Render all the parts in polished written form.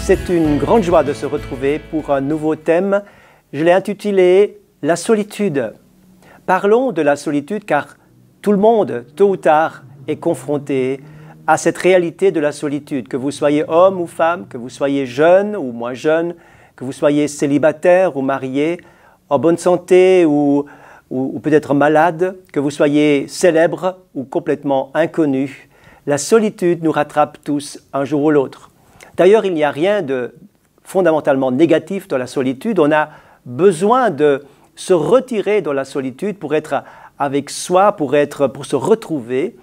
C'est une grande joie de se retrouver pour un nouveau thème. Je l'ai intitulé « La solitude ». Parlons de la solitude car tout le monde, tôt ou tard, est confronté à cette réalité de la solitude. Que vous soyez homme ou femme, que vous soyez jeune ou moins jeune, que vous soyez célibataire ou marié, en bonne santé ou peut-être malade, que vous soyez célèbre ou complètement inconnu, la solitude nous rattrape tous un jour ou l'autre. D'ailleurs, il n'y a rien de fondamentalement négatif dans la solitude. On a besoin de se retirer dans la solitude pour être avec soi, pour se retrouver.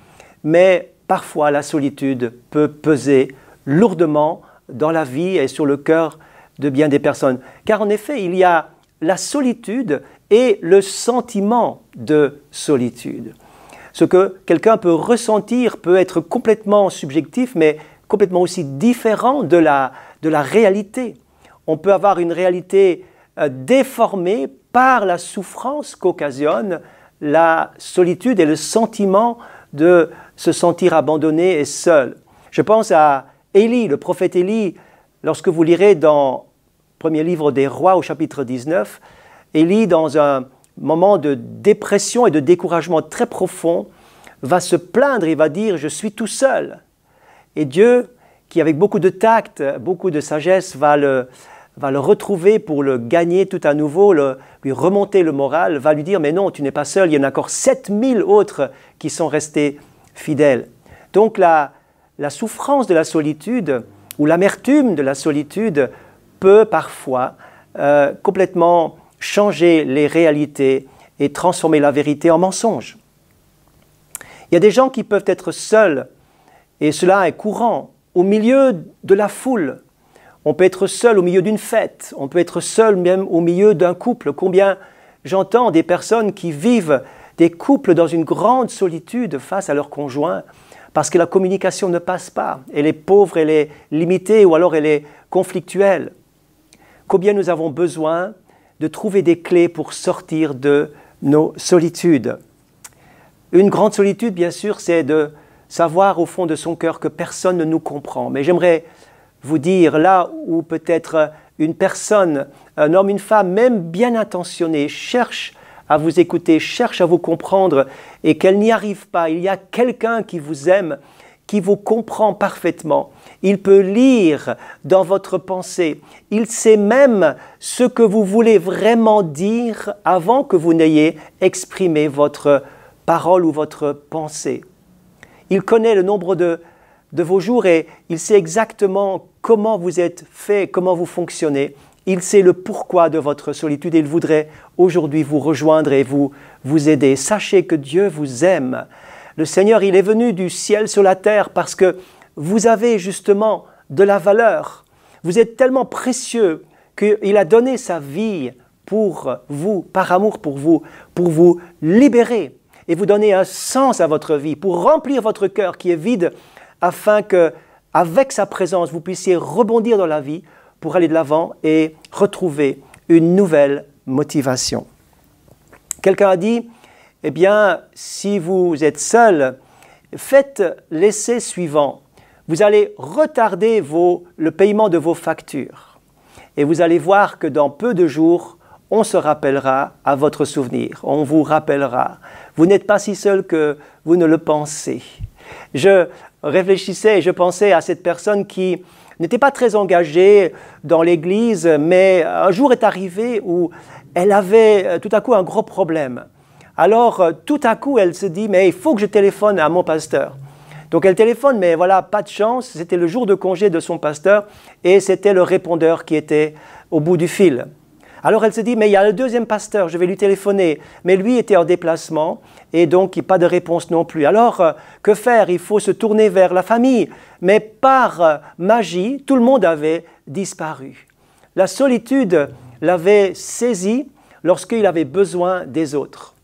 Mais parfois, la solitude peut peser lourdement dans la vie et sur le cœur de bien des personnes. Car en effet, il y a la solitude et le sentiment de solitude. Ce que quelqu'un peut ressentir peut être complètement subjectif, mais complètement aussi différent de la réalité. On peut avoir une réalité déformée par la souffrance qu'occasionne la solitude et le sentiment de se sentir abandonné et seul. Je pense à Élie, le prophète Élie, lorsque vous lirez dans le premier livre des Rois au chapitre 19, Élie, dans un moment de dépression et de découragement très profond, va se plaindre et va dire « je suis tout seul ». Et Dieu, qui avec beaucoup de tact, beaucoup de sagesse, va le retrouver pour le gagner tout à nouveau, lui remonter le moral, va lui dire « mais non, tu n'es pas seul, il y en a encore 7000 autres qui sont restés fidèles ». Donc la souffrance de la solitude ou l'amertume de la solitude peut parfois complètement changer les réalités et transformer la vérité en mensonge. Il y a des gens qui peuvent être seuls, et cela est courant, au milieu de la foule. On peut être seul au milieu d'une fête, on peut être seul même au milieu d'un couple. Combien j'entends des personnes qui vivent des couples dans une grande solitude face à leur conjoint, parce que la communication ne passe pas. Elle est pauvre, elle est limitée ou alors elle est conflictuelle. Combien nous avons besoin de trouver des clés pour sortir de nos solitudes. Une grande solitude, bien sûr, c'est de savoir au fond de son cœur que personne ne nous comprend. Mais j'aimerais vous dire, là où peut-être une personne, un homme, une femme, même bien intentionnée, cherche à vous écouter, cherche à vous comprendre et qu'elle n'y arrive pas, il y a quelqu'un qui vous aime, qui vous comprend parfaitement. Il peut lire dans votre pensée. Il sait même ce que vous voulez vraiment dire avant que vous n'ayez exprimé votre parole ou votre pensée. Il connaît le nombre de vos jours et il sait exactement comment vous êtes fait, comment vous fonctionnez. Il sait le pourquoi de votre solitude et il voudrait aujourd'hui vous rejoindre et vous aider. Sachez que Dieu vous aime. Le Seigneur, il est venu du ciel sur la terre parce que vous avez justement de la valeur. Vous êtes tellement précieux qu'il a donné sa vie pour vous, par amour pour vous libérer et vous donner un sens à votre vie, pour remplir votre cœur qui est vide, afin que, avec sa présence, vous puissiez rebondir dans la vie pour aller de l'avant et retrouver une nouvelle motivation. Quelqu'un a dit, eh bien, si vous êtes seul, faites l'essai suivant. Vous allez retarder le paiement de vos factures. Et vous allez voir que dans peu de jours, on se rappellera à votre souvenir. On vous rappellera. Vous n'êtes pas si seul que vous ne le pensez. Je réfléchissais et je pensais à cette personne qui n'était pas très engagée dans l'église, mais un jour est arrivé où elle avait tout à coup un gros problème. Alors, tout à coup, elle se dit, mais il faut que je téléphone à mon pasteur. Donc, elle téléphone, mais voilà, pas de chance. C'était le jour de congé de son pasteur et c'était le répondeur qui était au bout du fil. Alors, elle se dit, mais il y a le deuxième pasteur, je vais lui téléphoner. Mais lui était en déplacement et donc pas de réponse non plus. Alors, que faire? Il faut se tourner vers la famille. Mais par magie, tout le monde avait disparu. La solitude l'avait saisi lorsqu'il avait besoin des autres.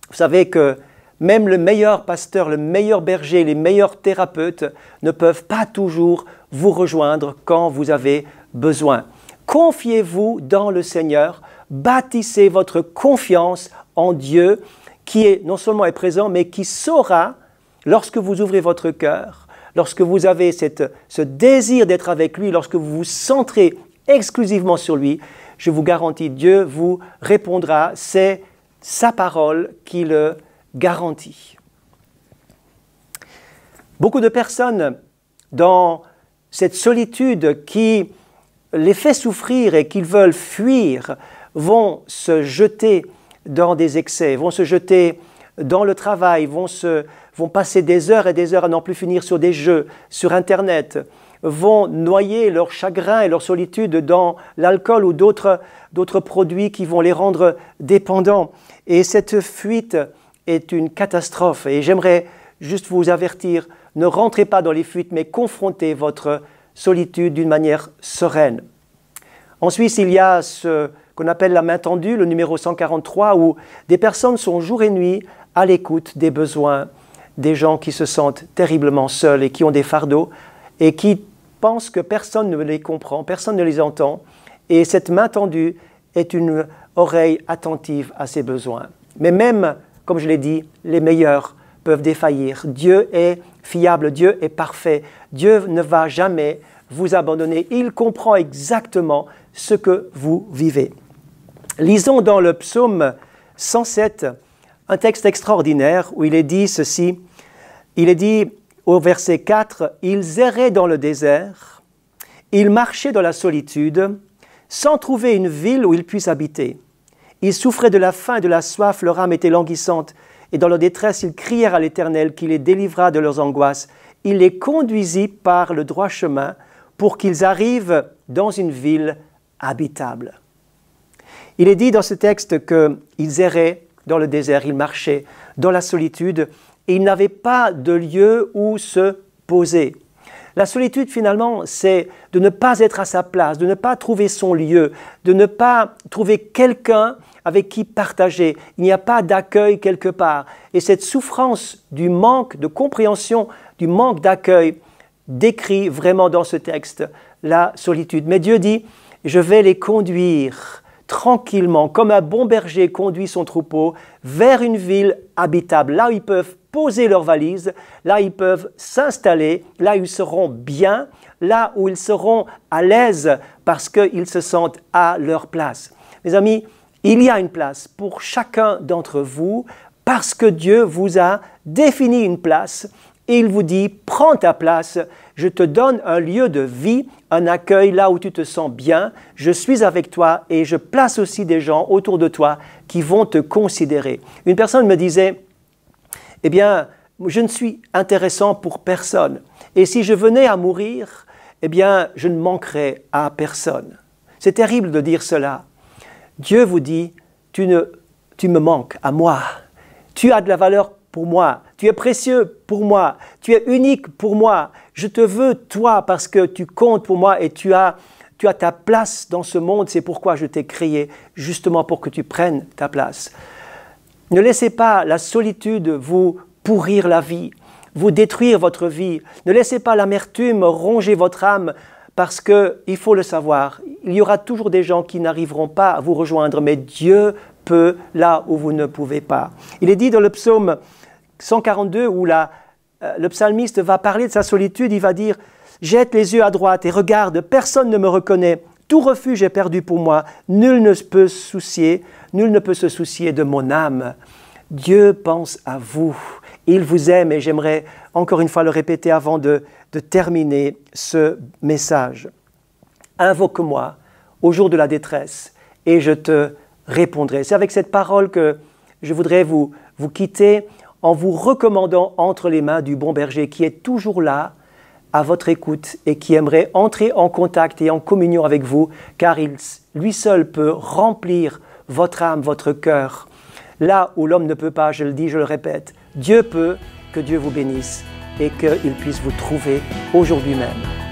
Vous savez que même le meilleur pasteur, le meilleur berger, les meilleurs thérapeutes ne peuvent pas toujours vous rejoindre quand vous avez besoin. Confiez-vous dans le Seigneur, bâtissez votre confiance en Dieu qui non seulement est présent, mais qui saura, lorsque vous ouvrez votre cœur, lorsque vous avez ce désir d'être avec lui, lorsque vous vous centrez exclusivement sur lui, je vous garantis, Dieu vous répondra. C'est sa parole qui le garantit. Beaucoup de personnes dans cette solitude qui les fait souffrir et qu'ils veulent fuir vont se jeter dans des excès, vont se jeter dans le travail, vont passer des heures et des heures à n'en plus finir sur des jeux, sur Internet, vont noyer leur chagrin et leur solitude dans l'alcool ou d'autres produits qui vont les rendre dépendants. Et cette fuite est une catastrophe. Et j'aimerais juste vous avertir, ne rentrez pas dans les fuites, mais confrontez votre solitude d'une manière sereine. En Suisse, il y a ce qu'on appelle la main tendue, le numéro 143, où des personnes sont jour et nuit à l'écoute des besoins des gens qui se sentent terriblement seuls et qui ont des fardeaux et qui pensent que personne ne les comprend, personne ne les entend. Et cette main tendue est une oreille attentive à ces besoins. Mais même, comme je l'ai dit, les meilleurs peuvent défaillir. Dieu est fiable, Dieu est parfait. Dieu ne va jamais vous abandonner. Il comprend exactement ce que vous vivez. Lisons dans le psaume 107 un texte extraordinaire où il est dit ceci. Il est dit au verset 4, « Ils erraient dans le désert, ils marchaient dans la solitude, sans trouver une ville où ils puissent habiter. Ils souffraient de la faim et de la soif, leur âme était languissante, et dans leur détresse, ils crièrent à l'Éternel qui les délivra de leurs angoisses. Il les conduisit par le droit chemin pour qu'ils arrivent dans une ville habitable. » Il est dit dans ce texte qu'ils erraient dans le désert, ils marchaient dans la solitude et ils n'avaient pas de lieu où se poser. La solitude, finalement, c'est de ne pas être à sa place, de ne pas trouver son lieu, de ne pas trouver quelqu'un avec qui partager. Il n'y a pas d'accueil quelque part. Et cette souffrance du manque de compréhension, du manque d'accueil, décrit vraiment dans ce texte la solitude. Mais Dieu dit, je vais les conduire tranquillement, comme un bon berger conduit son troupeau, vers une ville habitable, là où ils peuvent poser leurs valises, là où ils peuvent s'installer, là où ils seront bien, là où ils seront à l'aise parce qu'ils se sentent à leur place. Mes amis, il y a une place pour chacun d'entre vous parce que Dieu vous a défini une place et il vous dit, prends ta place, je te donne un lieu de vie, un accueil là où tu te sens bien, je suis avec toi et je place aussi des gens autour de toi qui vont te considérer. Une personne me disait, eh bien, je ne suis intéressant pour personne et si je venais à mourir, eh bien, je ne manquerais à personne. C'est terrible de dire cela. Dieu vous dit, tu me manques à moi, tu as de la valeur pour moi, tu es précieux pour moi, tu es unique pour moi, je te veux toi parce que tu comptes pour moi et tu as ta place dans ce monde, c'est pourquoi je t'ai créé, justement pour que tu prennes ta place. Ne laissez pas la solitude vous pourrir la vie, vous détruire votre vie, ne laissez pas l'amertume ronger votre âme parce qu'il faut le savoir, il y aura toujours des gens qui n'arriveront pas à vous rejoindre, mais Dieu peut là où vous ne pouvez pas. Il est dit dans le psaume 142 où le psalmiste va parler de sa solitude, il va dire « Jette les yeux à droite et regarde, personne ne me reconnaît, tout refuge est perdu pour moi, nul ne peut se soucier de mon âme. » Dieu pense à vous, il vous aime et j'aimerais encore une fois le répéter avant de terminer ce message. Invoque-moi au jour de la détresse et je te répondrai. C'est avec cette parole que je voudrais vous quitter en vous recommandant entre les mains du bon berger qui est toujours là à votre écoute et qui aimerait entrer en contact et en communion avec vous car lui seul peut remplir votre âme, votre cœur. Là où l'homme ne peut pas, je le dis, je le répète, Dieu peut, que Dieu vous bénisse et qu'il puisse vous trouver aujourd'hui même.